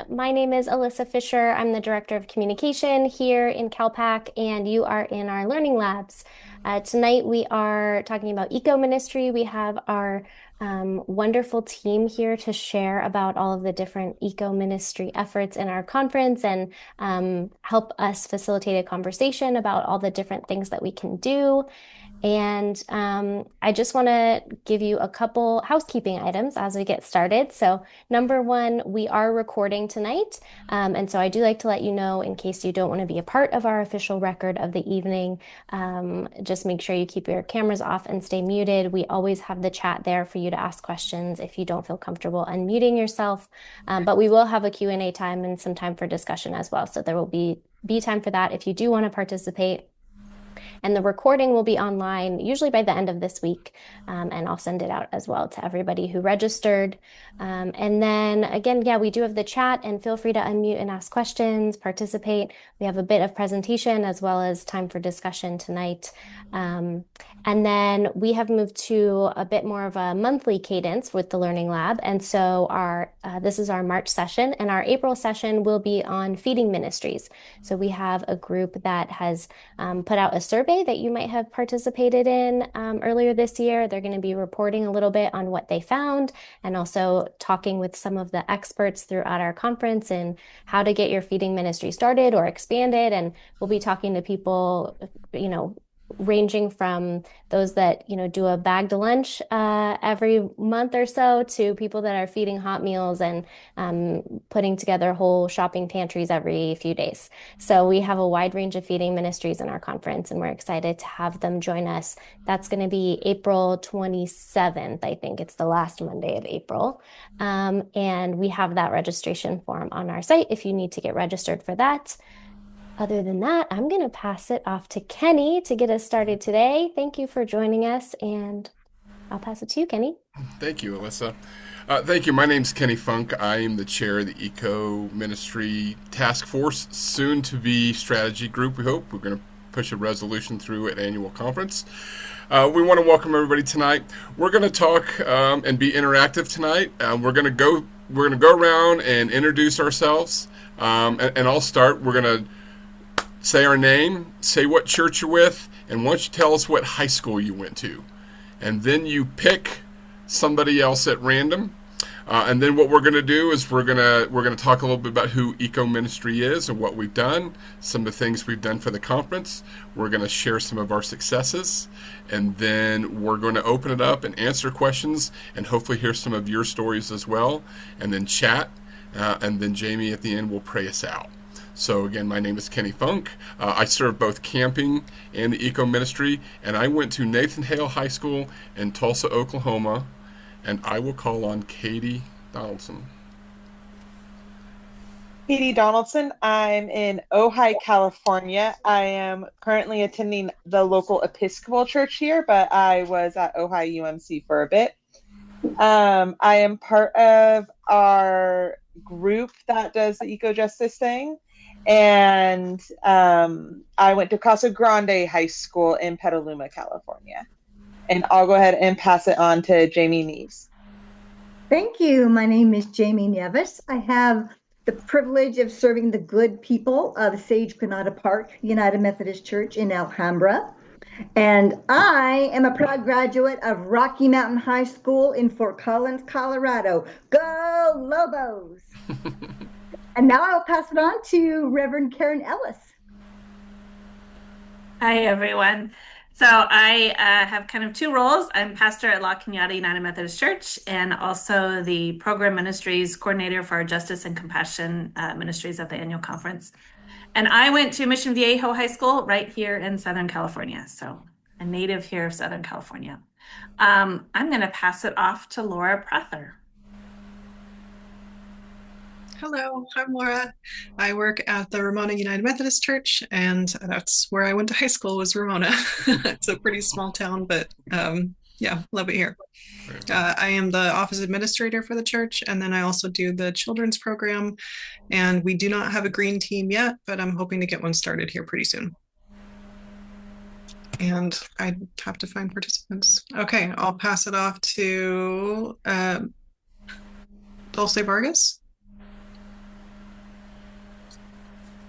My name is Alyssa Fisher. I'm the Director of Communication here in CalPac, and you are in our learning labs. Tonight, we are talking about Eco-Ministry. We have our wonderful team here to share about all of the different Eco-Ministry efforts in our conference and help us facilitate a conversation about all the different things that we can do. And I just want to give you a couple housekeeping items as we get started. So, number one, we are recording tonight. And so I do like to let you know in case you don't want to be a part of our official record of the evening, just make sure you keep your cameras off and stay muted. We always have the chat there for you to ask questions if you don't feel comfortable unmuting yourself. But we will have a Q&A time and some time for discussion as well. So there will be time for that if you do want to participate. And the recording will be online usually by the end of this week. And I'll send it out as well to everybody who registered. And then again, yeah, we do have the chat and feel free to unmute and ask questions, participate. We have a bit of presentation as well as time for discussion tonight. And then we have moved to a bit more of a monthly cadence with the Learning Lab. And so this is our March session, and our April session will be on feeding ministries. So we have a group that has put out a survey that you might have participated in earlier this year. They're going to be reporting a little bit on what they found and also talking with some of the experts throughout our conference and how to get your feeding ministry started or expanded. And we'll be talking to people, ranging from those that, do a bagged lunch every month or so to people that are feeding hot meals and putting together whole shopping pantries every few days. So we have a wide range of feeding ministries in our conference, and we're excited to have them join us. That's going to be April 27th. I think it's the last Monday of April. And we have that registration form on our site if you need to get registered for that. Other than that, I'm going to pass it off to Kenny to get us started today. Thank you for joining us, and I'll pass it to you, Kenny. Thank you, Alyssa. Thank you. My name's Kenny Funk. I am the chair of the Eco-Ministry Task Force, soon to be strategy group, we hope. We're going to push a resolution through at annual conference. We want to welcome everybody tonight. We're going to talk and be interactive tonight. We're going to go around and introduce ourselves, and I'll start. We're going to say our name, say what church you're with, and why don't you tell us what high school you went to. And then you pick somebody else at random. And then what we're going to do is we're going to talk a little bit about who Eco-Ministry is and what we've done, some of the things we've done for the conference. We're going to share some of our successes, and then we're going to open it up and answer questions and hopefully hear some of your stories as well, and then chat, and then Jamie at the end will pray us out. So again, my name is Kenny Funk. I serve both camping and the Eco-Ministry, and I went to Nathan Hale High School in Tulsa, Oklahoma, and I will call on Katie Donaldson. Katie Donaldson. I'm in Ojai, California. I am currently attending the local Episcopal church here, but I was at Ojai UMC for a bit. I am part of our group that does the eco-justice thing. And I went to Casa Grande High School in Petaluma, California. And I'll go ahead and pass it on to Jamie Neves. Thank you. My name is Jamie Neves. I have the privilege of serving the good people of Sage Granada Park United Methodist Church in Alhambra. And I am a proud graduate of Rocky Mountain High School in Fort Collins, Colorado. Go Lobos! And now I'll pass it on to Reverend Karen Ellis. Hi, everyone. So I have kind of two roles. I'm pastor at La Cañada United Methodist Church and also the program ministries coordinator for our Justice and Compassion ministries at the annual conference. And I went to Mission Viejo High School right here in Southern California. So a native here of Southern California. I'm going to pass it off to Laura Prather. Hello, I'm Laura. I work at the Ramona United Methodist Church, and that's where I went to high school, was Ramona. It's a pretty small town, but yeah, love it here. I am the office administrator for the church, and then I also do the children's program, and we do not have a green team yet, but I'm hoping to get one started here pretty soon. And I have to find participants. Okay, I'll pass it off to Dulce Vargas.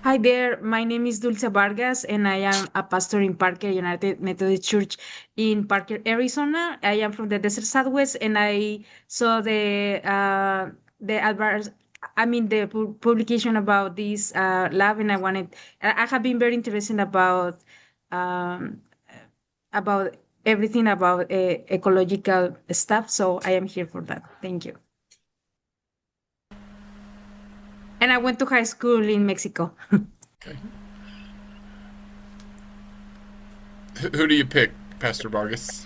Hi there, my name is Dulce Vargas, and I am a pastor in Parker United Methodist Church in Parker, Arizona. I am from the desert Southwest, and I saw the adverse, I mean the publication about this lab, and I have been very interested um, about everything about ecological stuff. So I am here for that. Thank you. And I went to high school in Mexico. Okay. Who do you pick, Pastor Vargas?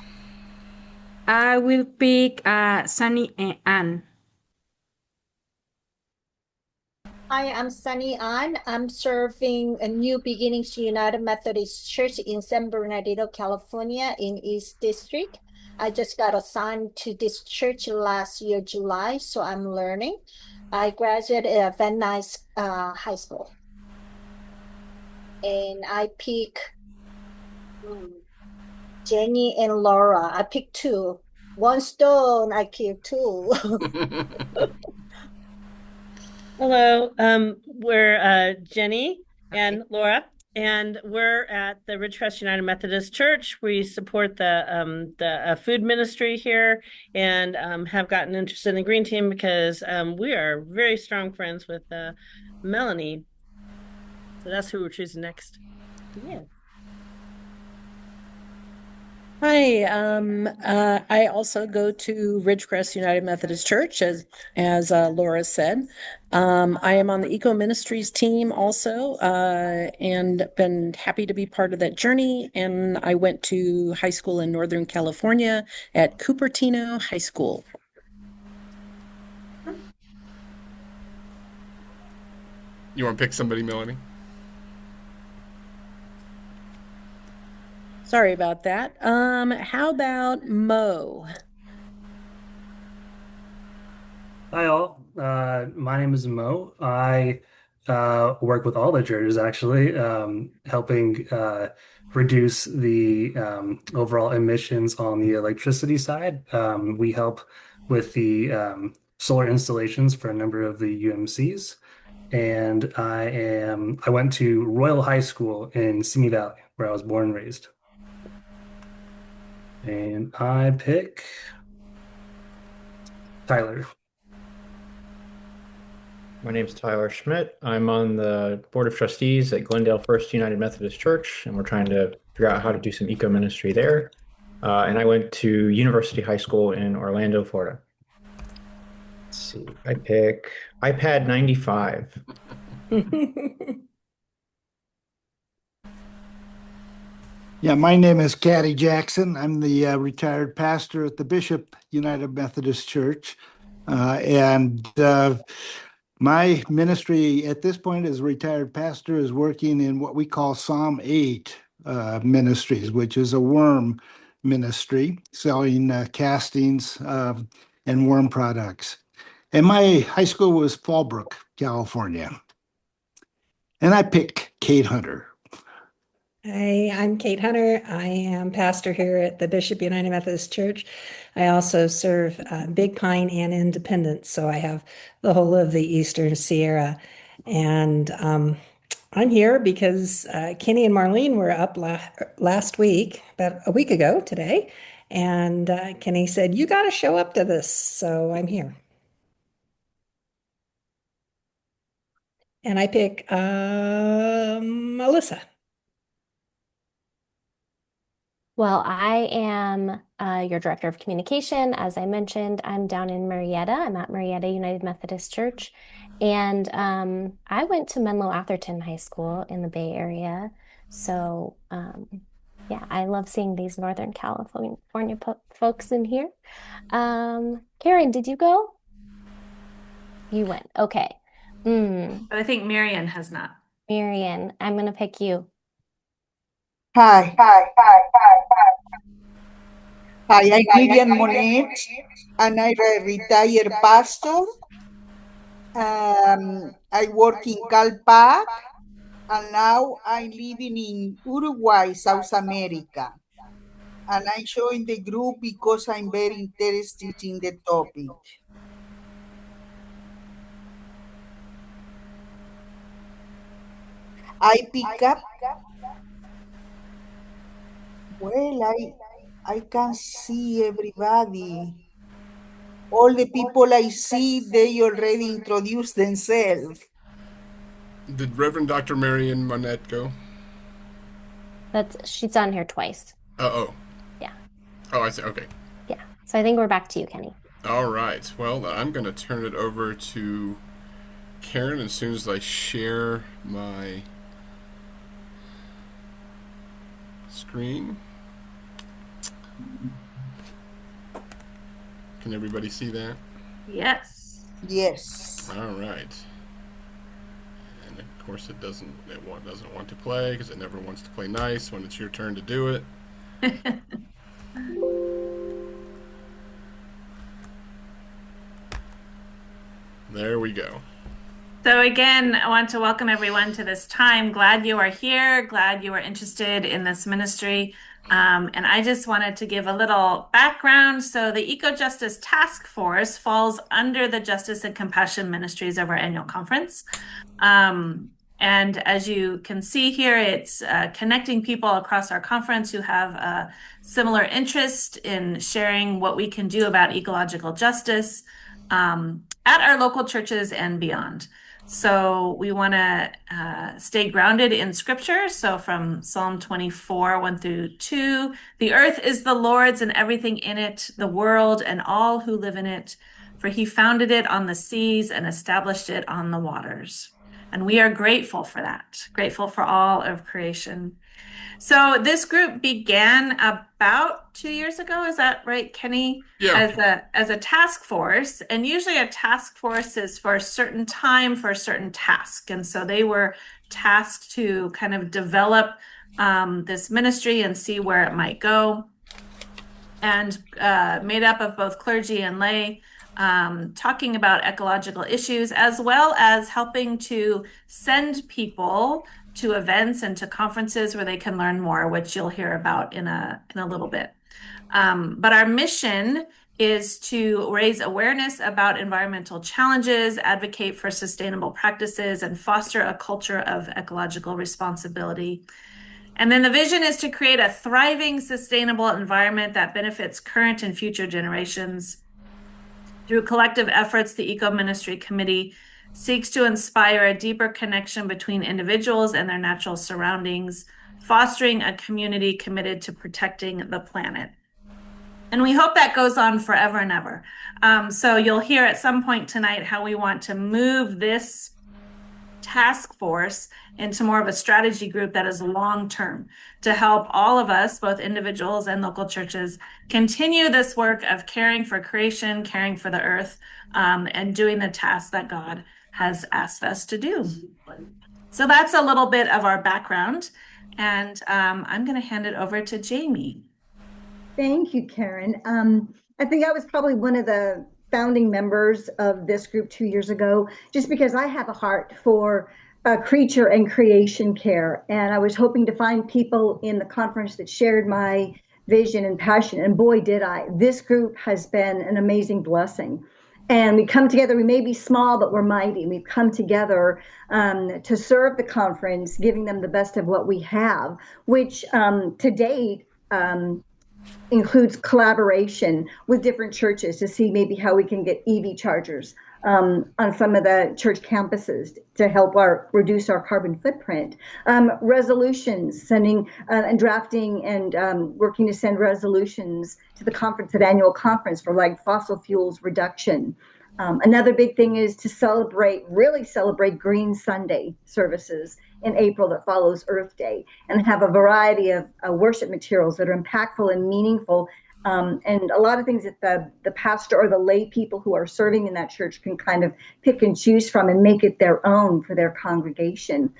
I will pick Sunny and Ann. Hi, I'm Sunny An. I'm serving a New Beginnings United Methodist Church in San Bernardino, California, in East District. I just got assigned to this church last year, July, so I'm learning. I graduated at Van Nuys High School. And I pick Jenny and Laura. I picked two. One stone, I killed two. Hello, we're Jenny and Laura, and we're at the Ridgecrest United Methodist Church. We support the food ministry here, and have gotten interested in the Green Team because we are very strong friends with Melanie. So that's who we're choosing next. Yeah. Hi, I also go to Ridgecrest United Methodist Church, as Laura said. I am on the Eco-Ministries team also, and been happy to be part of that journey. And I went to high school in Northern California at Cupertino High School. You want to pick somebody, Melanie? Sorry about that. How about Mo? Hi all. My name is Mo. I work with all the churches actually, helping reduce the overall emissions on the electricity side. We help with the solar installations for a number of the UMCs. And I went to Royal High School in Simi Valley, where I was born and raised. And I pick Tyler. My name is Tyler Schmidt. I'm on the Board of Trustees at Glendale First United Methodist Church, and we're trying to figure out how to do some eco ministry there. And I went to University High School in Orlando, Florida. Let's see. I pick iPad 95. Yeah, my name is Caddy Jackson. I'm the retired pastor at the Bishop United Methodist Church. And my ministry at this point as a retired pastor is working in what we call Psalm 8 Ministries, which is a worm ministry, selling castings and worm products. And my high school was Fallbrook, California. And I picked Kate Hunter. Hi, I'm Kate Hunter. I am pastor here at the Bishop United Methodist Church. I also serve Big Pine and Independence, so I have the whole of the Eastern Sierra. And I'm here because Kenny and Marlene were up last week, about a week ago today, and Kenny said, "You got to show up to this," so I'm here. And I pick Melissa. Well, I am your director of communication. As I mentioned, I'm down in Marietta. I'm at Marietta United Methodist Church. And I went to Menlo Atherton High School in the Bay Area. So, yeah, I love seeing these Northern California folks in here. Karen, did you go? You went. Okay. But I think Marian has not. Marian, I'm going to pick you. Hi, I'm Miriam Monet, and I'm a retired pastor. I work in CalPac, and now I'm living in Uruguay, South America. And I joined the group because I'm very interested in the topic. I pick up. Well, I can see everybody. All the people I see, they already introduced themselves. Did Reverend Dr. Marion Monette go? She's on here twice. Oh. Yeah. Oh, I see. Okay. Yeah. So I think we're back to you, Kenny. All right. Well, I'm going to turn it over to Karen as soon as I share my screen. Can everybody see that? Yes. Yes. All right. And of course, it doesn't want to play because it never wants to play nice when it's your turn to do it. There we go. So again, I want to welcome everyone to this time. Glad you are here. Glad you are interested in this ministry. And I just wanted to give a little background. So the Eco-Justice Task Force falls under the Justice and Compassion Ministries of our annual conference. And as you can see here, it's connecting people across our conference who have a similar interest in sharing what we can do about ecological justice at our local churches and beyond. So we want to stay grounded in scripture. So from Psalm 24, 1 through 2, the earth is the Lord's and everything in it, the world and all who live in it, for he founded it on the seas and established it on the waters. And we are grateful for that, grateful for all of creation. So this group began about 2 years ago. Is that right, Kenny? Yeah. As a task force, and usually a task force is for a certain time for a certain task. And so they were tasked to kind of develop this ministry and see where it might go. And made up of both clergy and lay, talking about ecological issues, as well as helping to send people to events and to conferences where they can learn more, which you'll hear about in a little bit. But our mission is to raise awareness about environmental challenges, advocate for sustainable practices, and foster a culture of ecological responsibility. And then the vision is to create a thriving, sustainable environment that benefits current and future generations. Through collective efforts, the Eco-Ministry Committee seeks to inspire a deeper connection between individuals and their natural surroundings, fostering a community committed to protecting the planet. And we hope that goes on forever and ever. So you'll hear at some point tonight how we want to move this task force into more of a strategy group that is long-term to help all of us, both individuals and local churches, continue this work of caring for creation, caring for the earth, and doing the tasks that God has asked us to do. So that's a little bit of our background, and I'm going to hand it over to Jamie. Thank you, Karen. I think I was probably one of the founding members of this group 2 years ago, just because I have a heart for creature and creation care. And I was hoping to find people in the conference that shared my vision and passion. And boy, did I. This group has been an amazing blessing. And we come together, we may be small, but we're mighty. We've come together to serve the conference, giving them the best of what we have, which to date, includes collaboration with different churches to see maybe how we can get EV chargers on some of the church campuses to help reduce our carbon footprint. Resolutions, sending and drafting and working to send resolutions to the conference, at annual conference for like fossil fuels reduction. Another big thing is to really celebrate Green Sunday services in April that follows Earth Day, and have a variety of worship materials that are impactful and meaningful, and a lot of things that the pastor or the lay people who are serving in that church can kind of pick and choose from and make it their own for their congregation.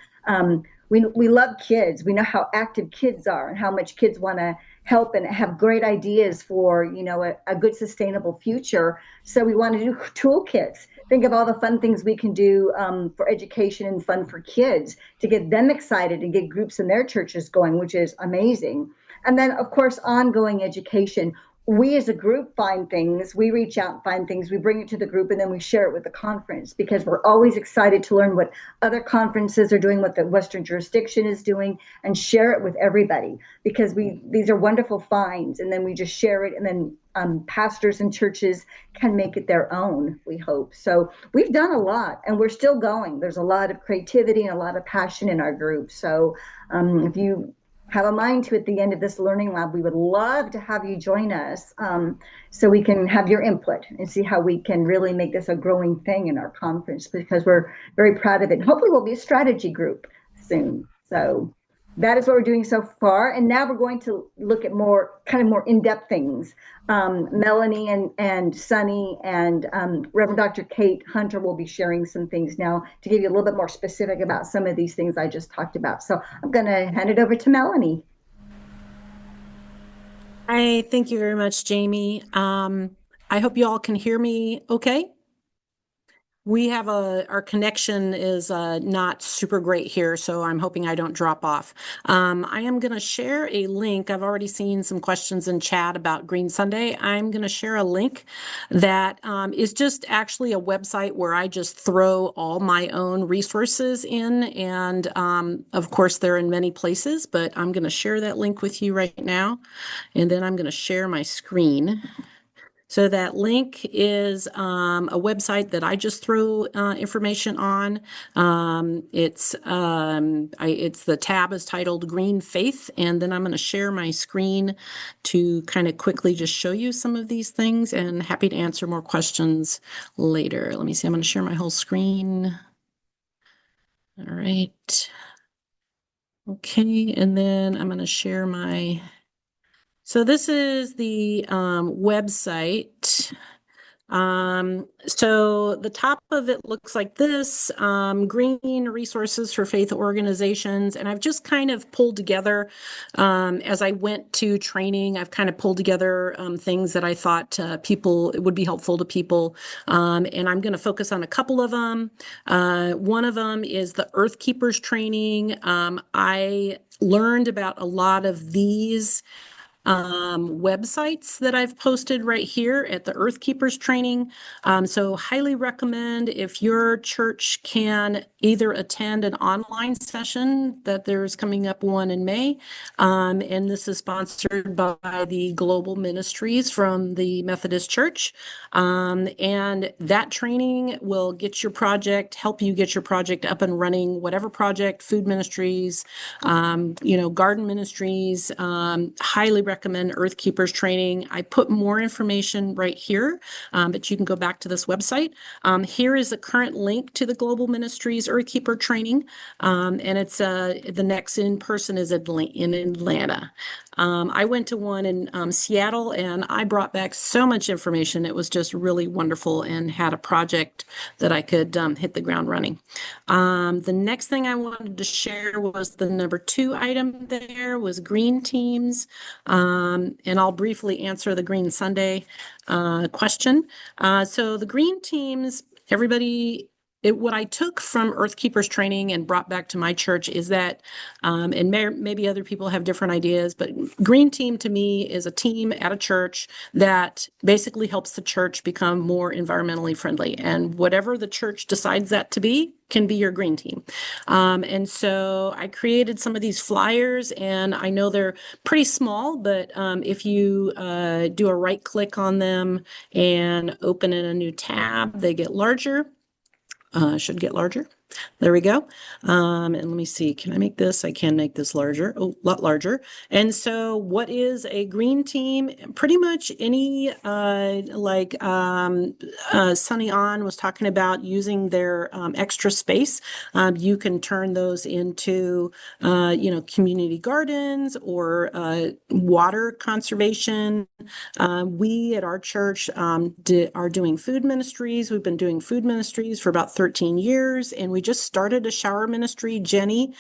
We love kids. We know how active kids are and how much kids want to help and have great ideas for, a good sustainable future. So we want to do toolkits. Think of all the fun things we can do for education and fun for kids to get them excited and get groups in their churches going, which is amazing. And then, of course, ongoing education. we as a group find things, we reach out and find things, we bring it to the group, and then we share it with the conference because we're always excited to learn what other conferences are doing, what the Western jurisdiction is doing, and share it with everybody because these are wonderful finds, and then we just share it, and then pastors and churches can make it their own, we hope. So we've done a lot, and we're still going. There's a lot of creativity and a lot of passion in our group. So if you have a mind to at the end of this learning lab, we would love to have you join us so we can have your input and see how we can really make this a growing thing in our conference because we're very proud of it. Hopefully we'll be a strategy group soon. So that is what we're doing so far. And now we're going to look at more in-depth things. Melanie and Sunny and Reverend Dr. Kate Hunter will be sharing some things now to give you a little bit more specific about some of these things I just talked about. So I'm going to hand it over to Melanie. Hi, thank you very much, Jamie. I hope you all can hear me okay. We have our connection is not super great here, so I'm hoping I don't drop off. I am going to share a link. I've already seen some questions in chat about Green Sunday. I'm going to share a link that is just actually a website where I just throw all my own resources in. And of course, they're in many places, but I'm going to share that link with you right now. And then I'm going to share my screen. So that link is a website that I just throw information on. It's the tab is titled Green Faith, and then I'm going to share my screen to kind of quickly just show you some of these things, and happy to answer more questions later. Let me see. I'm going to share my whole screen. All right. Okay, and then I'm going to share my. So this is the website. So the top of it looks like this, green resources for faith organizations. And I've just kind of pulled together, as I went to training, I've kind of pulled together things that I thought it would be helpful to people. And I'm going to focus on a couple of them. One of them is the Earth Keepers training. I learned about a lot of these websites that I've posted right here at the Earth Keepers training. So highly recommend if your church can either attend an online session that there's coming up one in May. And this is sponsored by the Global Ministries from the Methodist Church. And that training will help you get your project up and running, whatever project, food ministries, garden ministries, highly recommend Earth Keepers training. I put more information right here, but you can go back to this website. Here is the current link to the Global Ministries Earth Keeper training, and it's the next in-person is in Atlanta. I went to one in Seattle, and I brought back so much information. It was just really wonderful and had a project that I could hit the ground running. The next thing I wanted to share was the number 2 item there was green teams. And I'll briefly answer the Green Sunday question. So the green teams, what I took from Earth Keepers training and brought back to my church is that, and maybe other people have different ideas, but green team to me is a team at a church that basically helps the church become more environmentally friendly. And whatever the church decides that to be can be your green team. And so I created some of these flyers, and I know they're pretty small, but if you do a right click on them and open in a new tab, they get larger. Should get larger. There we go. And let me see, can I make this? I can make this larger, a lot larger. And so what is a green team? Pretty much any, Sunny On was talking about using their extra space. You can turn those into, community gardens or water conservation. We at our church are doing food ministries. We've been doing food ministries for about 13 years, and we we just started a shower ministry. Jenny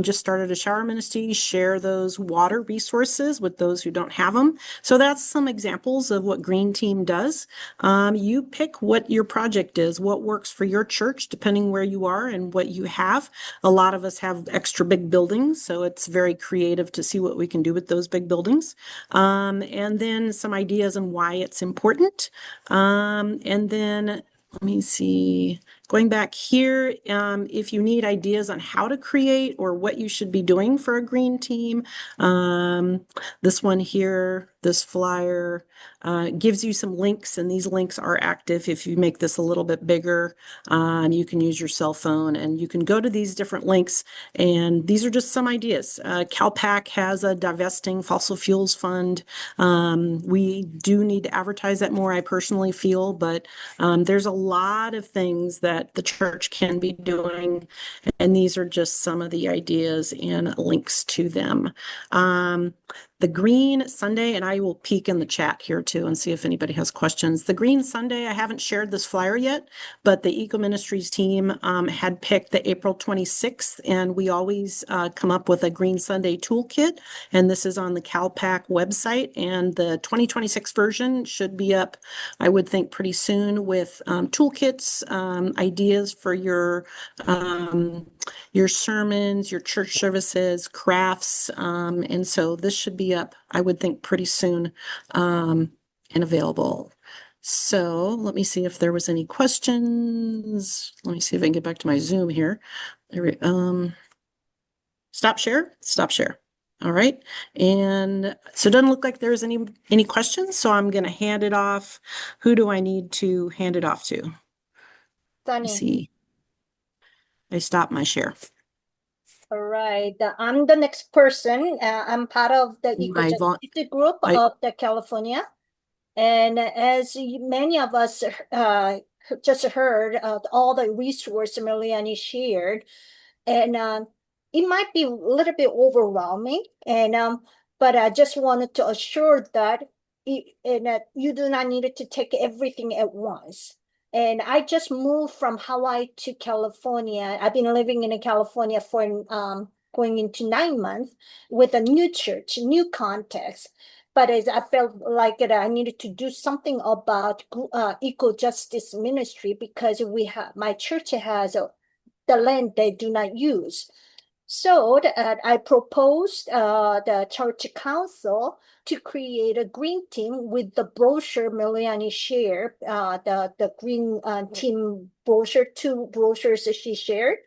just started a shower ministry, share those water resources with those who don't have them. So that's some examples of what Green Team does. You pick what your project is, what works for your church, depending where you are and what you have. A lot of us have extra big buildings, so it's very creative to see what we can do with those big buildings. And then some ideas on why it's important. And then let me see, going back here, if you need ideas on how to create or what you should be doing for a green team, this one here, this flyer, gives you some links, and these links are active. If you make this a little bit bigger, you can use your cell phone and you can go to these different links. And these are just some ideas. CalPac has a divesting fossil fuels fund. We do need to advertise that more, I personally feel, but there's a lot of things that the church can be doing, and these are just some of the ideas and links to them. The Green Sunday, and I will peek in the chat here too and see if anybody has questions. The Green Sunday, I haven't shared this flyer yet, but the Eco-Ministries team had picked the April 26th, and we always come up with a Green Sunday toolkit, and this is on the CalPac website, and the 2026 version should be up, I would think, pretty soon with toolkits, ideas for your sermons, your church services, crafts, and so this should be up, I would think, pretty soon and available. So let me see if there was any questions. Let me see if I can get back to my Zoom here. Stop share. All right. And so it doesn't look like there's any questions. So I'm going to hand it off. Who do I need to hand it off to? Let me see. I stopped my share. All right, I'm the next person. I'm part of the Eco-Justice group of the California. And as many of us just heard, all the resources Miliani shared, and it might be a little bit overwhelming. And but I just wanted to assure that you do not need to take everything at once. And I just moved from Hawaii to California. I've been living in California for going into 9 months with a new church, new context. But as I felt like I needed to do something about eco-justice ministry, because my church has the land they do not use. So I proposed the church council to create a green team with the brochure Miliani shared, the green team brochure, 2 brochures that she shared.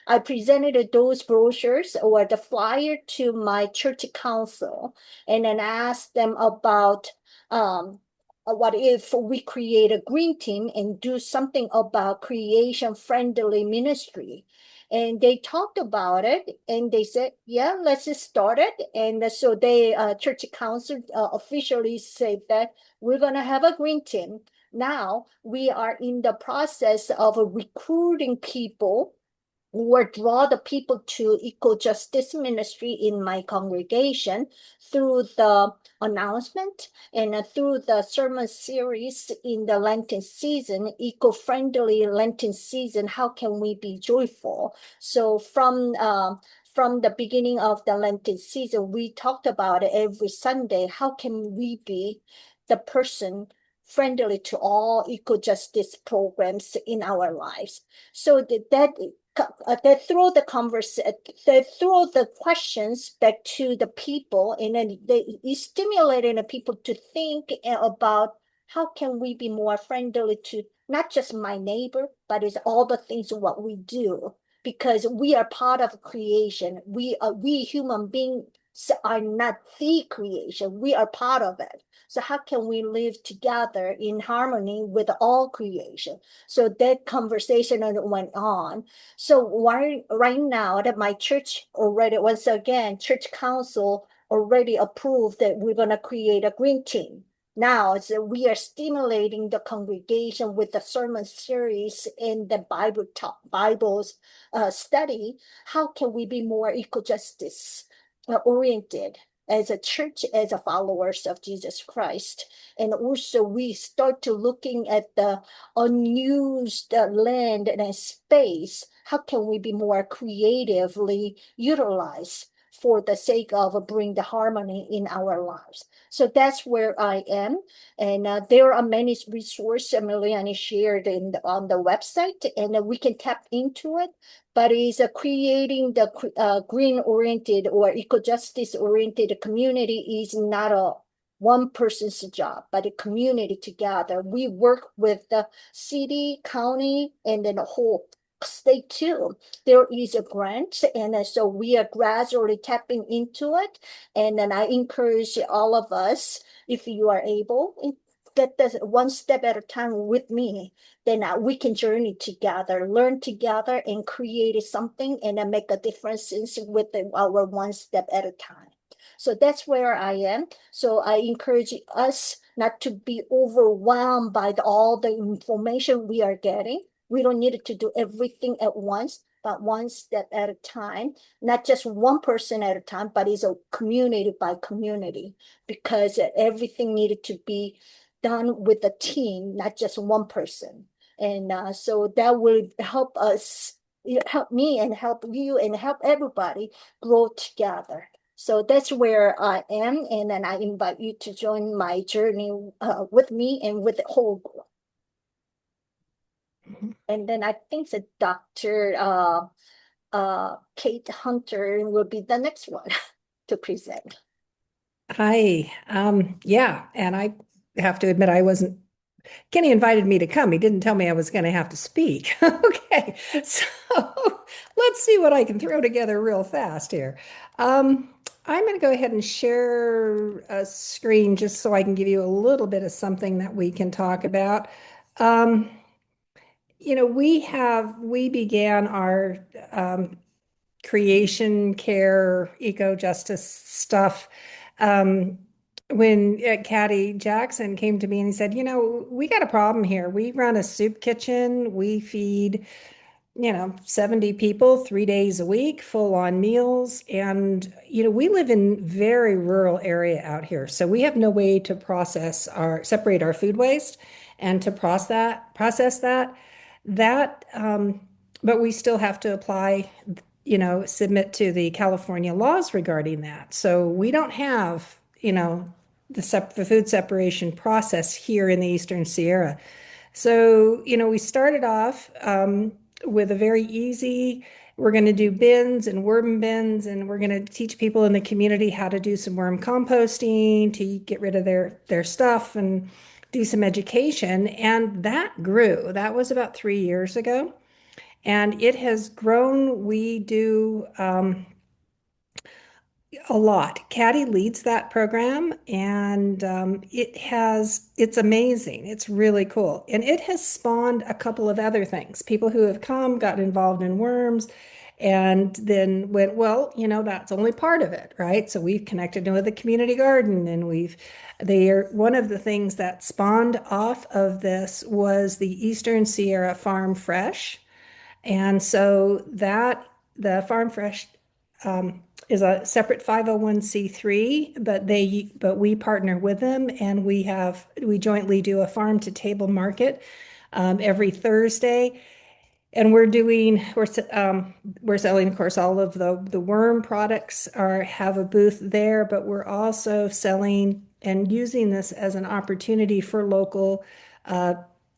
I presented those brochures or the flyer to my church council and then asked them about what if we create a green team and do something about creation-friendly ministry. And they talked about it, and they said, yeah, let's just start it. And so they, church council officially said that we're going to have a green team. Now we are in the process of recruiting people or draw the people to eco-justice ministry in my congregation through the announcement and through the sermon series in the Lenten season, eco-friendly Lenten season. How can we be joyful? So from the beginning of the Lenten season, we talked about it every Sunday. How can we be the person friendly to all eco-justice programs in our lives? So they throw the questions back to the people, and then they stimulating the people to think about how can we be more friendly to not just my neighbor, but it's all the things what we do, because we are part of creation. We human beings are not the creation. We are part of it. So how can we live together in harmony with all creation? So that conversation went on. So right now that my church already, once again, church council already approved that we're going to create a green team. Now so we are stimulating the congregation with the sermon series and the Bible's study. How can we be more eco-justice oriented as a church, as a followers of Jesus Christ? And also we start to looking at the unused land and space how can we be more creatively utilized for the sake of bring the harmony in our lives. So that's where I am. And there are many resources Emiliani shared on the website, and we can tap into it. But it's creating the green-oriented or eco-justice-oriented community is not a one person's job, but a community together. We work with the city, county, and then the whole state too. There is a grant, and so we are gradually tapping into it. And then I encourage all of us, if you are able, get this one step at a time with me, then we can journey together, learn together, and create something and then make a difference with our one step at a time. So that's where I am. So I encourage us not to be overwhelmed by all the information we are getting. We don't need to do everything at once, but one step at a time, not just one person at a time, but it's a community by community, because everything needed to be done with a team, not just one person. And so that will help us, help me and help you and help everybody grow together. So that's where I am. And then I invite you to join my journey with me and with the whole group. And then I think that Dr. Kate Hunter will be the next one to present. Hi. Yeah, and I have to admit Kenny invited me to come. He didn't tell me I was going to have to speak. Okay, so let's see what I can throw together real fast here. I'm going to go ahead and share a screen just so I can give you a little bit of something that we can talk about. We began our creation, care, eco-justice stuff when Caddy Jackson came to me and he said, we got a problem here. We run a soup kitchen. We feed 70 people 3 days a week, full on meals. And, we live in very rural area out here. So we have no way to separate our food waste and to process that. But we still have to apply, submit to the California laws regarding that. So we don't have, the food separation process here in the Eastern Sierra. So, we started off with a very easy, we're going to do bins and worm bins, and we're going to teach people in the community how to do some worm composting to get rid of their stuff and do some education. And that grew. That was about 3 years ago. And it has grown. We do a lot. Caddy leads that program, and it's amazing. It's really cool. And it has spawned a couple of other things. People who have come, got involved in worms, and then went, well, that's only part of it, right? So we've connected with the community garden, and one of the things that spawned off of this was the Eastern Sierra Farm Fresh. And so the Farm Fresh is a separate 501c3, but we partner with them, and we jointly do a farm to table market every Thursday. And we're selling, of course, all of the worm products have a booth there, but we're also selling and using this as an opportunity for local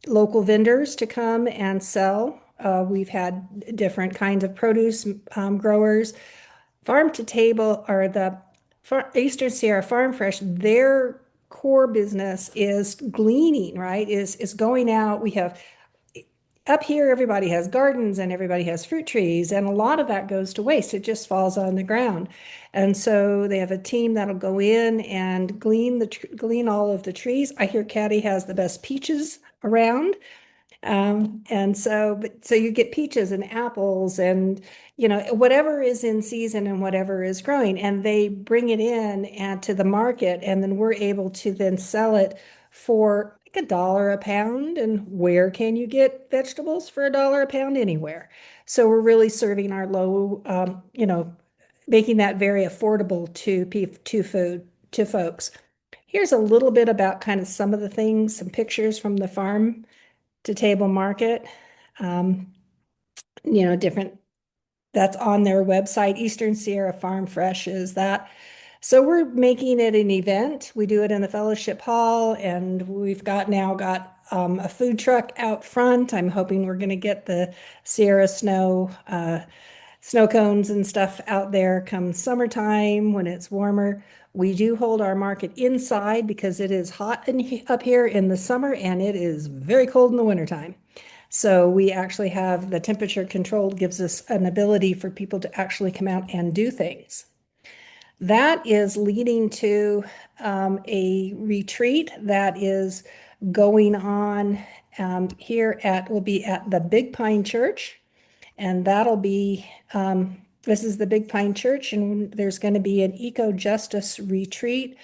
vendors to come and sell. We've had different kinds of produce growers. Farm to table are the Eastern Sierra Farm Fresh. Their core business is gleaning, right? Is going out. We have up here, everybody has gardens and everybody has fruit trees, and a lot of that goes to waste. It just falls on the ground. And so they have a team that'll go in and glean all of the trees. I hear Caddy has the best peaches around. And so you get peaches and apples and, whatever is in season and whatever is growing, and they bring it in and to the market, and then we're able to then sell it for like $1 a pound. And where can you get vegetables for $1 a pound? Anywhere. So we're really serving our low, making that very affordable to folks. Here's a little bit about kind of some of the things, some pictures from the farm to table market. different that's on their website. Eastern Sierra Farm Fresh is that. So we're making it an event. We do it in the fellowship hall, and we've now got a food truck out front. I'm hoping we're going to get the Sierra snow cones and stuff out there come summertime when it's warmer. We do hold our market inside because it is hot up here in the summer and it is very cold in the wintertime. So we actually have the temperature controlled, gives us an ability for people to actually come out and do things. That is leading to a retreat that is going on will be at the Big Pine Church. And that'll be, this is the Big Pine Church, and there's going to be an eco-justice retreat.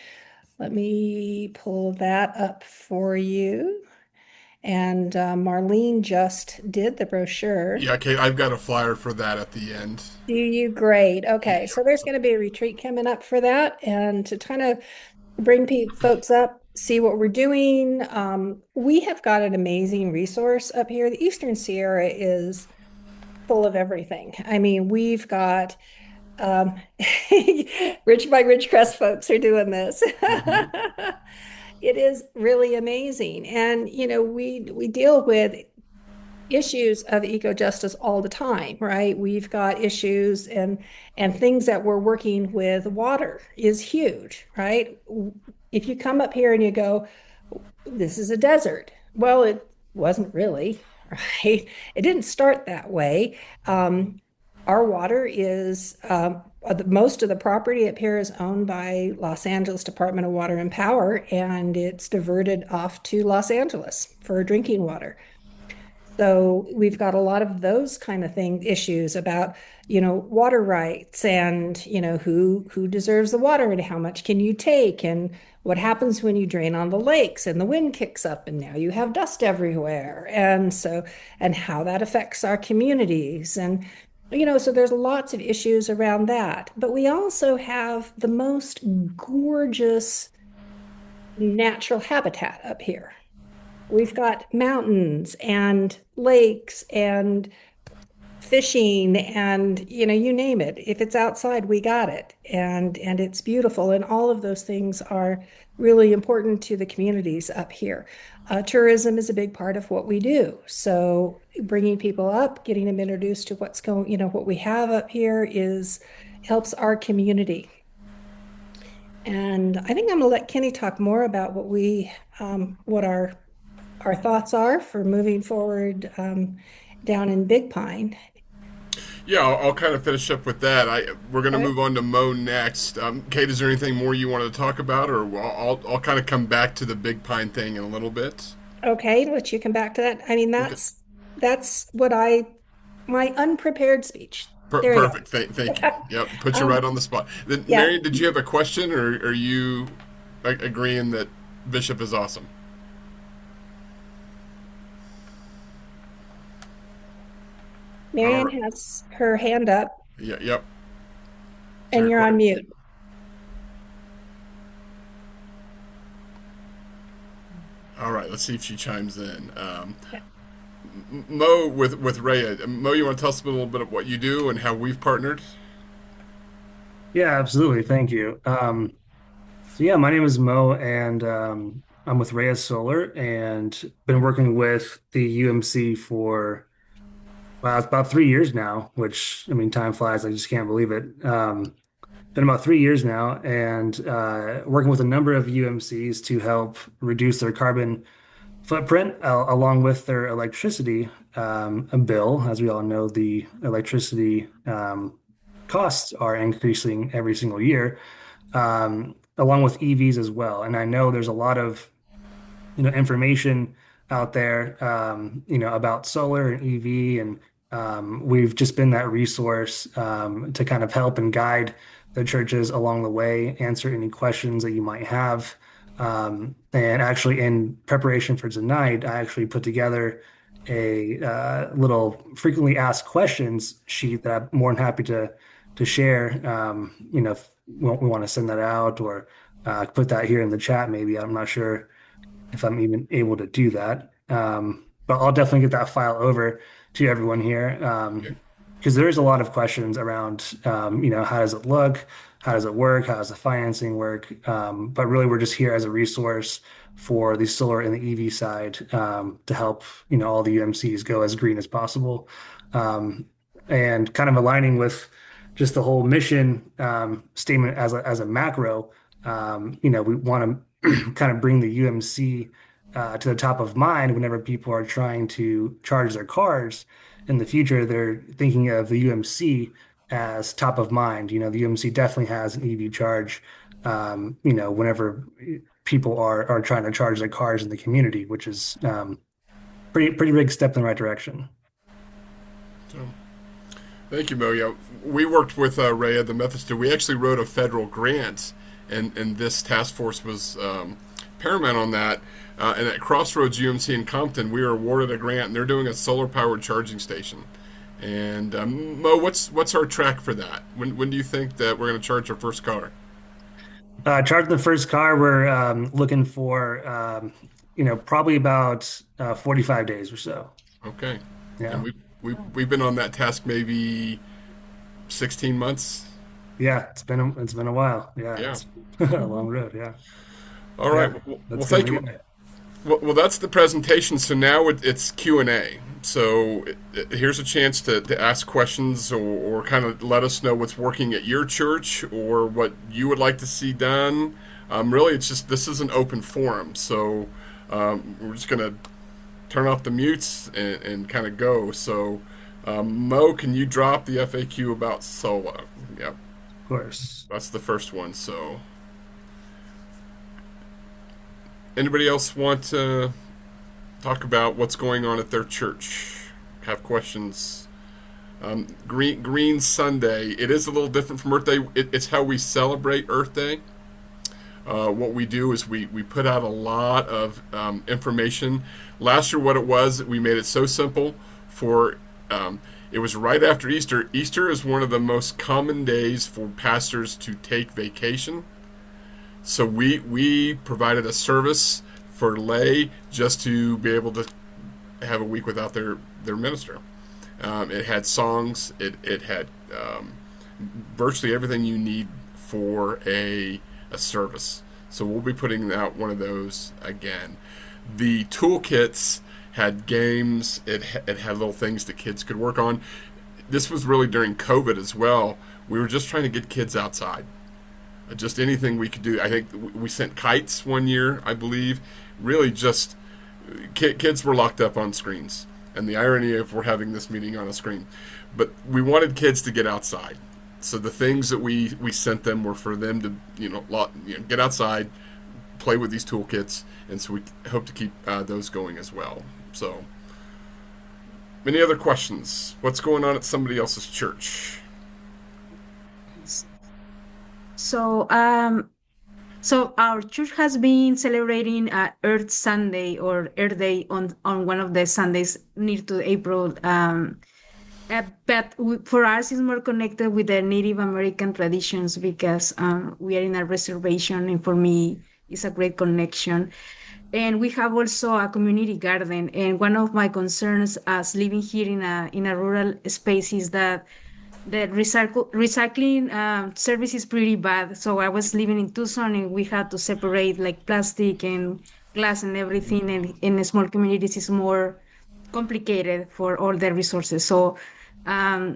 Let me pull that up for you. And Marlene just did the brochure. Yeah, Kate, I've got a flyer for that at the end. Do you? Great. Okay, so there's going to be a retreat coming up for that, and to kind of bring folks up, see what we're doing. We have got an amazing resource up here. The Eastern Sierra is full of everything. I mean, we've got Rich by Ridgecrest folks are doing this. It is really amazing. And, we deal with issues of eco-justice all the time, right? We've got issues and things that we're working with. Water is huge, right? If you come up here and you go, this is a desert. Well, it wasn't really, right? It didn't start that way. Our water is, most of the property up here is owned by Los Angeles Department of Water and Power, and it's diverted off to Los Angeles for drinking water. So we've got a lot of those kind of issues about, water rights and, who deserves the water and how much can you take and what happens when you drain on the lakes and the wind kicks up and now you have dust everywhere. And how that affects our communities. And, so there's lots of issues around that. But we also have the most gorgeous natural habitat up here. We've got mountains and lakes and fishing and, you name it. If it's outside, we got it. And it's beautiful. And all of those things are really important to the communities up here. Tourism is a big part of what we do. So bringing people up, getting them introduced to what we have up here helps our community. And I think I'm going to let Kenny talk more about what our thoughts are for moving forward down in Big Pine. Yeah, I'll kind of finish up with that. We're going to move on to Mo next. Kate, is there anything more you wanted to talk about, or I'll kind of come back to the Big Pine thing in a little bit? Okay, let you come back to that. I mean, that's my unprepared speech. Perfect. Thank you. Yep, put you right on the spot. Then, yeah. Marion, did you have a question, or are you agreeing that Bishop is awesome? Marion has her hand up. Yeah, yep. And you're on mute. All right, let's see if she chimes in. Mo with Rhea. Mo, you want to tell us a little bit of what you do and how we've partnered? Yeah, absolutely. Thank you. My name is Mo, and I'm with Rhea Solar, and been working with the UMC for it's about 3 years now, which, I mean, time flies. I just can't believe it. Been about 3 years now, and working with a number of UMCs to help reduce their carbon footprint along with their electricity bill. As we all know, the electricity costs are increasing every single year, along with EVs as well. And I know there's a lot of information out there about solar and EV, and we've just been that resource to kind of help and guide the churches along the way, answer any questions that you might have. And actually, in preparation for tonight, I actually put together a little frequently asked questions sheet that I'm more than happy to share. If we want to send that out or put that here in the chat, maybe. I'm not sure if I'm even able to do that. But I'll definitely get that file over to everyone here. Okay. Because there is a lot of questions around, how does it look? How does it work? How does the financing work? But really, we're just here as a resource for the solar and the EV side, to help, all the UMCs go as green as possible. Um, and kind of aligning with just the whole mission, statement as a macro, we want to kind of bring the UMC, to the top of mind whenever people are trying to charge their cars in the future. They're thinking of the UMC as top of mind. The UMC definitely has an EV charge, whenever people are trying to charge their cars in the community, which is, pretty big step in the right direction. So, thank you, Mo. Yeah, we worked with Ray at the Methodist. We actually wrote a federal grant, and this task force was paramount on that. And at Crossroads UMC in Compton, we were awarded a grant, and they're doing a solar-powered charging station. And Mo, what's our track for that? When do you think that we're going to charge our first car? Charging the first car, we're looking for, probably about 45 days or so. Okay. Yeah. And we've been on that task maybe 16 months. Yeah, it's been a while. Yeah, Yeah. it's a long road. Yeah. All right. Yeah, Well, that's thank gonna you. be it. Well, that's the presentation. So now it's Q&A. So here's a chance to ask questions, or kind of let us know what's working at your church or what you would like to see done. Really, it's just, this is an open forum. So we're just going to turn off the mutes and kind of go. So Mo, can you drop the FAQ about solo? Yep, Of course. that's the first one. So anybody else want to talk about what's going on at their church? Have questions? Green Sunday. It is a little different from Earth Day. It's how we celebrate Earth Day. What we do is we put out a lot of information. Last year, what it was, we made it so simple for. It was right after Easter. Easter is one of the most common days for pastors to take vacation. So we provided a service for lay just to be able to have a week without their minister. It had songs. It had virtually everything you need for a service. So we'll be putting out one of those again. The toolkits had games. It had little things that kids could work on. This was really during COVID as well. We were just trying to get kids outside. Just anything we could do. I think we sent kites one year, I believe. Really just kids were locked up on screens. And the irony of we're having this meeting on a screen. But we wanted kids to get outside. So the things that we sent them were for them to, get outside, play with these toolkits. And so we hope to keep those going as well. So, any other questions? What's going on at somebody else's church? So, so our church has been celebrating Earth Sunday or Earth Day on one of the Sundays near to April. But for us, it's more connected with the Native American traditions because we are in a reservation, and for me, it's a great connection. And we have also a community garden. And one of my concerns as living here in a rural space is that the recycling service is pretty bad. So I was living in Tucson, and we had to separate like plastic and glass and everything. And in small communities, it's more complicated for all the resources. So, I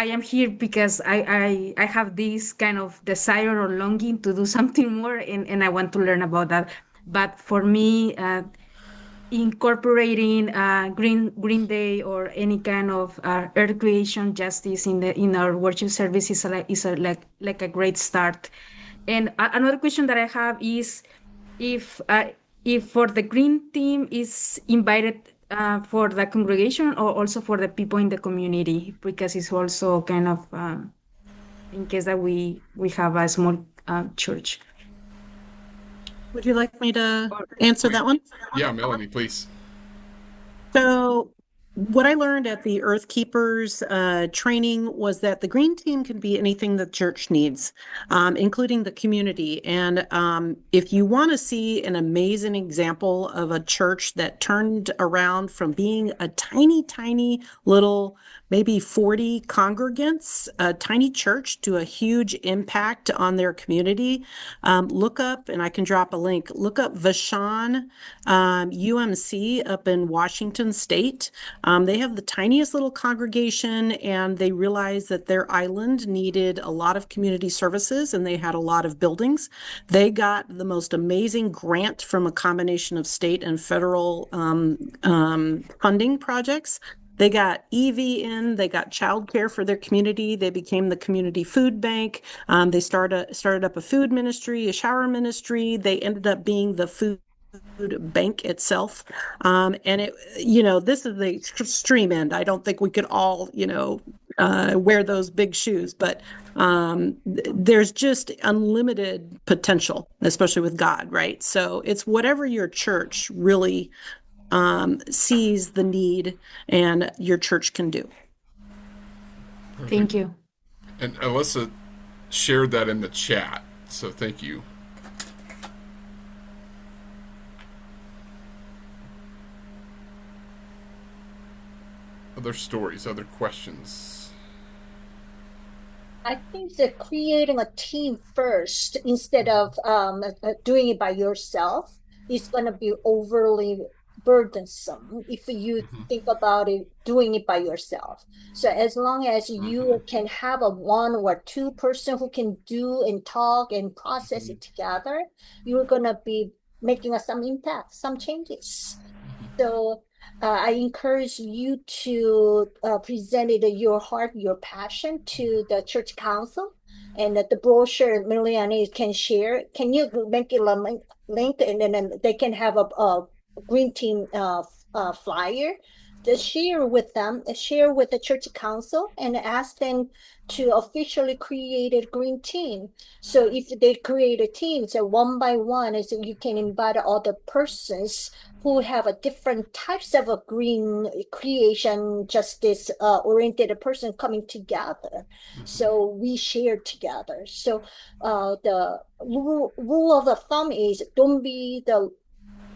am here because I have this kind of desire or longing to do something more, and I want to learn about that. But for me, incorporating Green Day or any kind of earth creation justice in our worship service is like a great start. And another question that I have is if for the green team is invited for the congregation or also for the people in the community, because it's also kind of in case that we have a small church. Would you like me to answer that one? Yeah, Melanie, please. So what I learned at the Earth Keepers training was that the green team can be anything the church needs, including the community. And if you want to see an amazing example of a church that turned around from being a tiny, tiny little, maybe 40 congregants, a tiny church, to a huge impact on their community, look up, and I can drop a link, look up Vashon UMC up in Washington State. They have the tiniest little congregation, and they realized that their island needed a lot of community services, and they had a lot of buildings. They got the most amazing grant from a combination of state and federal funding projects. They got EV in, they got childcare for their community. They became the community food bank. They started up a food ministry, a shower ministry. They ended up being the food bank itself. And it, this is the extreme end. I don't think we could all, wear those big shoes, but there's just unlimited potential, especially with God, right? So it's whatever your church really sees the need and your church can do. Perfect. Thank you. And Alyssa shared that in the chat, so thank you. Other stories, other questions? I think that creating a team first instead of doing it by yourself is going to be overly burdensome if you think about it doing it by yourself. So as long as you can have a one or two person who can do and talk and process it together, you're going to be making some impact, some changes. So I encourage you to present your heart, your passion to the church council, and the brochure Miliani can share. Can you make it a link, and then they can have a green team flyer to share with them, share with the church council, and ask them to officially create a green team. So if they create a team, so one by one, so you can invite all the persons who have a different types of a green creation, justice oriented person coming together. So we share together. So the rule of the thumb is don't be the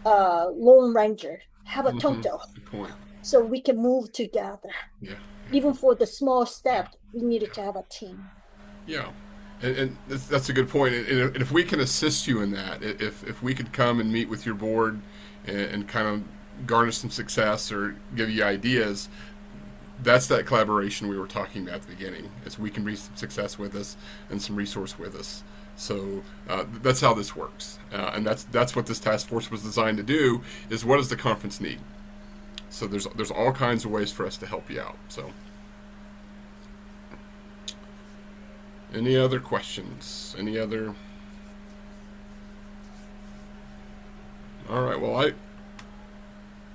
Lone Ranger, have a total. Good point. So we can move together. Yeah. Even for the small step, we needed to have a team. Yeah. And that's a good point. And if we can assist you in that, if we could come and meet with your board and kind of garnish some success or give you ideas, that's that collaboration we were talking about at the beginning, is we can bring some success with us and some resource with us. So that's how this works. And that's what this task force was designed to do, is what does the conference need? So there's all kinds of ways for us to help you out. So any other questions? Any other? All right. Well,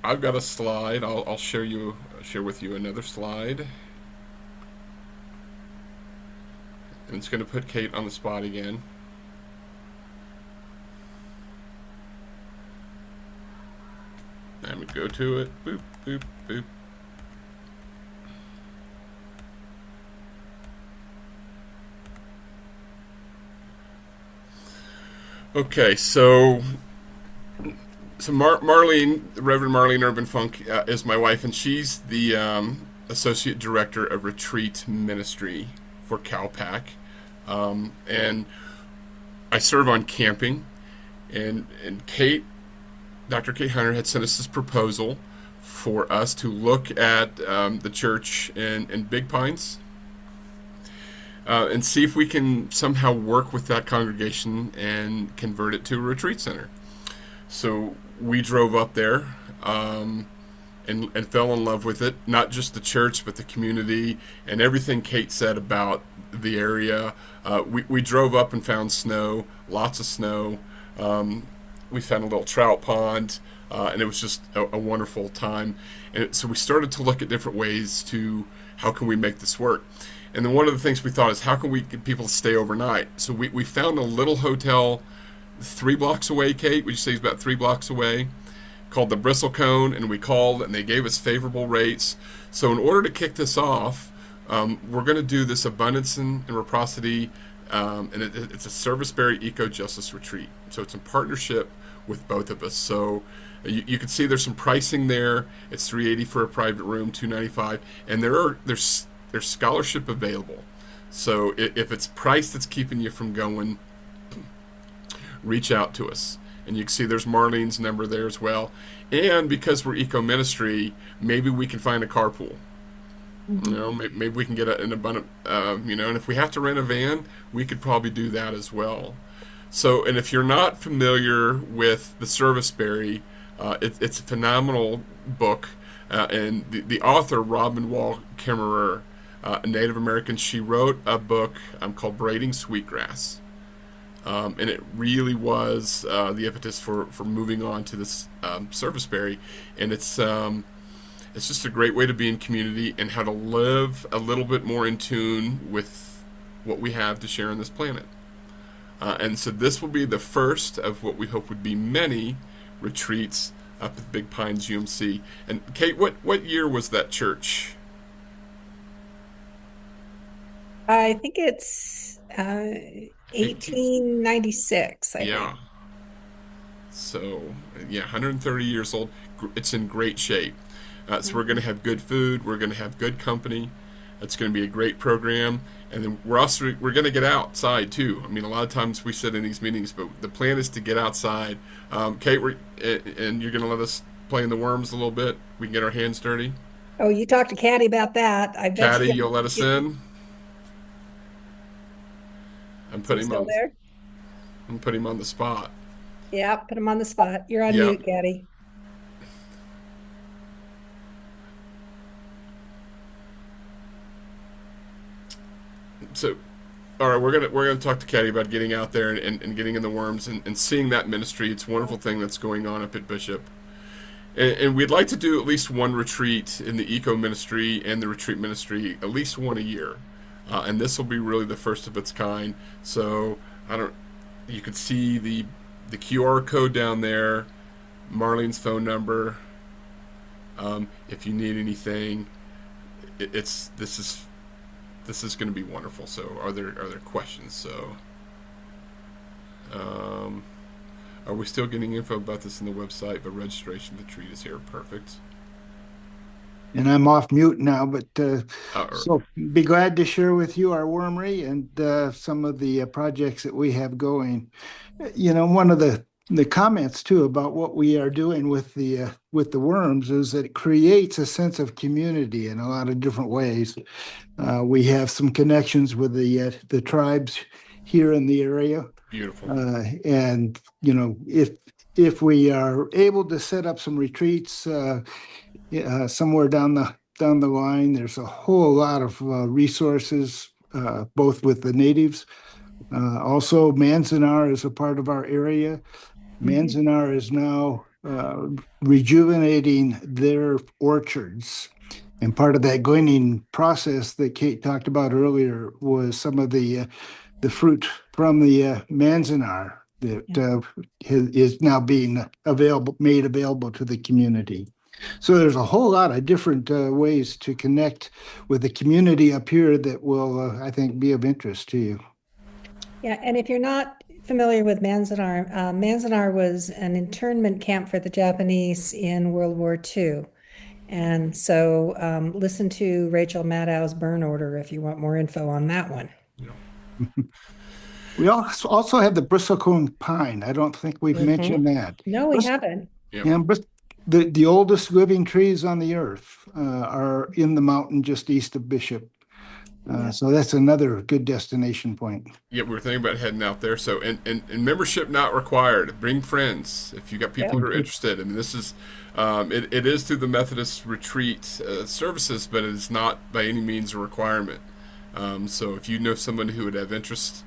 I've got a slide. I'll share with you another slide. And it's going to put Kate on the spot again. And we go to it. Boop, boop, boop. Okay, so Marlene, Reverend Marlene Urban Funk, is my wife, and she's the Associate Director of Retreat Ministry for CalPac. And I serve on camping, and Dr. Kate Hunter had sent us this proposal for us to look at the church in Big Pines and see if we can somehow work with that congregation and convert it to a retreat center. So we drove up there and fell in love with it, not just the church, but the community and everything Kate said about the area. We drove up and found snow, lots of snow. We found a little trout pond, and it was just a wonderful time. And so we started to look at different ways to how can we make this work. And then one of the things we thought is how can we get people to stay overnight? So we found a little hotel 3 blocks away, Kate. Would you say it's about 3 blocks away? called the Bristlecone, and we called, and they gave us favorable rates. So in order to kick this off, we're going to do this Abundance and Reciprocity, and it's a Serviceberry Eco Justice Retreat. So it's in partnership with both of us. So you can see there's some pricing there. It's $380 for a private room, $295, and there's scholarship available. So if it's price that's keeping you from going, reach out to us. And you can see there's Marlene's number there as well. And because we're Eco-Ministry, maybe we can find a carpool. You know, maybe we can get an abundant, you know, and if we have to rent a van, we could probably do that as well. So, and if you're not familiar with the Serviceberry, it's a phenomenal book. And the author, Robin Wall Kimmerer, a Native American, she wrote a book called Braiding Sweetgrass. And it really was the impetus for moving on to this Serviceberry. And it's just a great way to be in community and how to live a little bit more in tune with what we have to share on this planet. And so this will be the first of what we hope would be many retreats up at Big Pines UMC. And Kate, what year was that church? I think it's 1896, I think. So, yeah, 130 years old. It's in great shape. So we're going to have good food. We're going to have good company. It's going to be a great program. And then we're going to get outside too. I mean, a lot of times we sit in these meetings, but the plan is to get outside. Kate, and you're going to let us play in the worms a little bit. We can get our hands dirty. Oh, you talked to Caddy about that. I bet Caddy, you'll let us in. I'm putting him on the spot. Yeah, put him on the spot. You're on mute, Caddy. So, all right, we're gonna talk to Caddy about getting out there and getting in the worms and seeing that ministry. It's a wonderful thing that's going on up at Bishop. And we'd like to do at least one retreat in the Eco-Ministry and the retreat ministry, at least one a year. And this will be really the first of its kind. So you can see the QR code down there, Marlene's phone number. If you need anything, this is going to be wonderful. So are there questions? So are we still getting info about this on the website? But registration for the retreat is here. Perfect. And I'm off mute now, but so be glad to share with you our wormery and some of the projects that we have going. You know, one of the comments too about what we are doing with the worms is that it creates a sense of community in a lot of different ways. We have some connections with the tribes here in the area. Beautiful. And you know, if we are able to set up some retreats somewhere down the line, there's a whole lot of resources, both with the natives. Also, Manzanar is a part of our area. Manzanar is now rejuvenating their orchards. And part of that gleaning process that Kate talked about earlier was some of the fruit from the Manzanar that is now being made available to the community. So there's a whole lot of different ways to connect with the community up here that will, I think, be of interest to you. Yeah, and if you're not familiar with Manzanar, Manzanar was an internment camp for the Japanese in World War II. And so listen to Rachel Maddow's burn order if you want more info on that one. We also have the bristlecone pine. I don't think we've mentioned that. No, we haven't. Yeah, the oldest living trees on the earth are in the mountain just east of Bishop. So that's another good destination point. Yeah, we're thinking about heading out there. So, and membership not required. Bring friends if you got people who are interested. I mean, this is it is through the Methodist Retreat services, but it is not by any means a requirement. So, if you know someone who would have interest,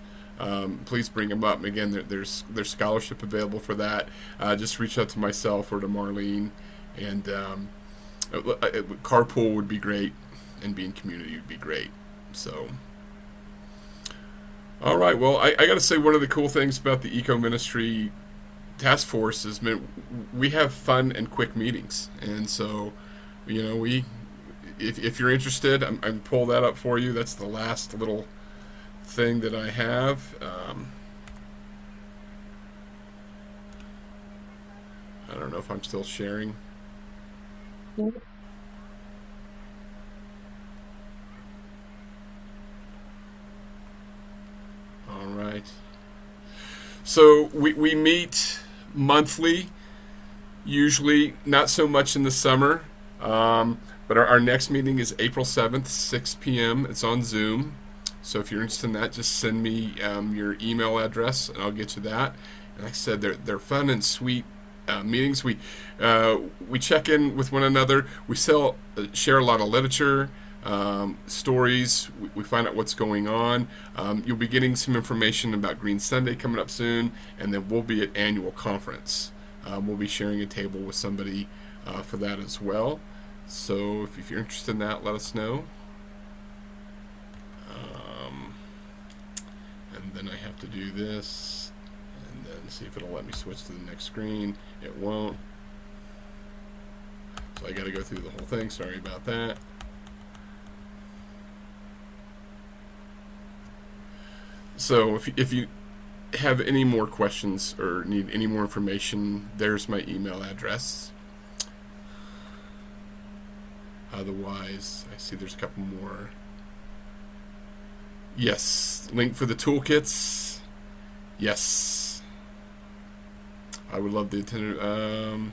please bring them up. And again, there's scholarship available for that. Just reach out to myself or to Marlene, and carpool would be great, and being community would be great. So, all right. Well, I got to say, one of the cool things about the Eco-Ministry task force has been, we have fun and quick meetings, and so, if you're interested, I can pull that up for you. That's the last little thing that I have. I don't know if I'm still sharing. All right. So we meet monthly, usually not so much in the summer, but our next meeting is April 7th, 6 p.m. It's on Zoom. So if you're interested in that, just send me your email address and I'll get you that. And like I said, they're fun and sweet meetings. We check in with one another. We share a lot of literature, stories. We find out what's going on. You'll be getting some information about Green Sunday coming up soon, and then we'll be at annual conference. We'll be sharing a table with somebody for that as well. So if you're interested in that, let us know. And then I have to do this, and then see if it'll let me switch to the next screen. It won't. So I got to go through the whole thing. Sorry about that. So if you have any more questions or need any more information, there's my email address. Otherwise, I see there's a couple more. Yes, link for the toolkits. Yes, I would love the attendant.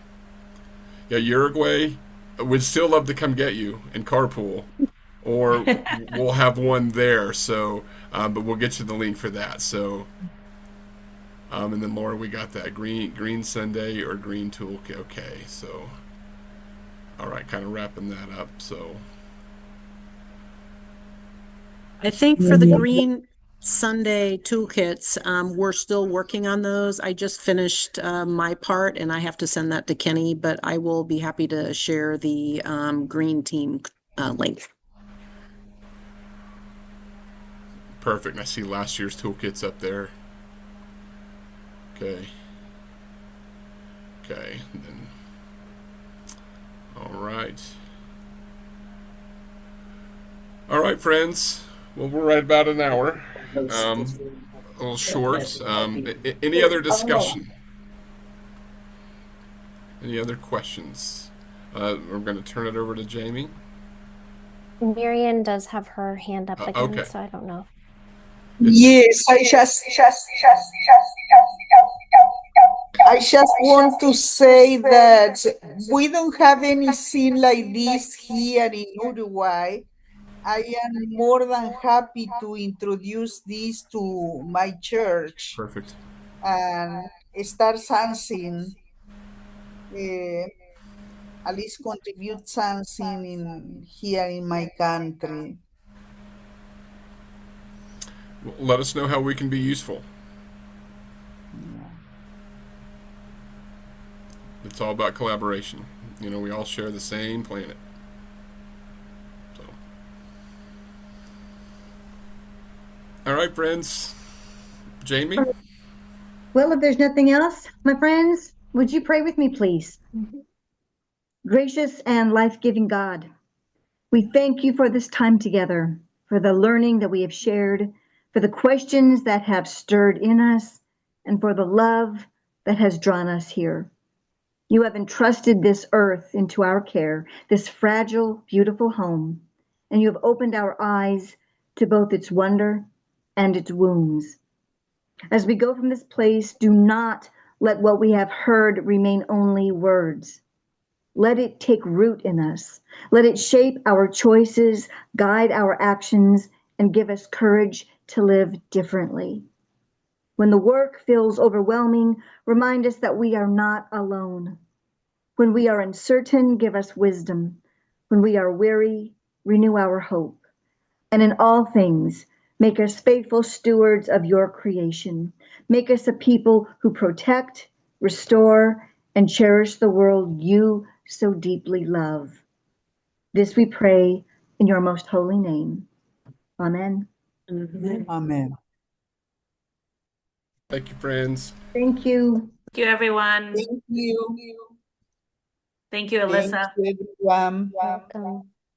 Yeah, Uruguay would still love to come get you and carpool, or we'll have one there. So, but we'll get you the link for that. So, and then Laura, we got that green Sunday or green toolkit. Okay, so, all right, kind of wrapping that up. So. I think for the Green Sunday toolkits, we're still working on those. I just finished my part and I have to send that to Kenny, but I will be happy to share the Green Team link. Perfect. I see last year's toolkits up there. Okay. Okay. And then, all right. All right, friends. Well, we're right about an hour. A little short. Any other discussion? Any other questions? We're going to turn it over to Jamie. Marian does have her hand up again, okay. So I don't know. Yes, I just want to say that we don't have anything like this here in Uruguay. I am more than happy to introduce this to my church. Perfect. And start something, at least contribute something here in my country. Well, let us know how we can be useful. It's all about collaboration. We all share the same planet. So, all right, friends. Jamie? Well, if there's nothing else, my friends, would you pray with me, please? Gracious and life-giving God, we thank you for this time together, for the learning that we have shared, for the questions that have stirred in us, and for the love that has drawn us here. You have entrusted this earth into our care, this fragile, beautiful home, and you have opened our eyes to both its wonder and its wounds. As we go from this place, do not let what we have heard remain only words. Let it take root in us. Let it shape our choices, guide our actions, and give us courage to live differently. When the work feels overwhelming, remind us that we are not alone. When we are uncertain, give us wisdom. When we are weary, renew our hope. And in all things, make us faithful stewards of your creation. Make us a people who protect, restore, and cherish the world you so deeply love. This we pray in your most holy name. Amen. Amen. Thank you, friends. Thank you. Thank you, everyone. Thank you. Thank you, Thank Alyssa. you, everyone. Welcome.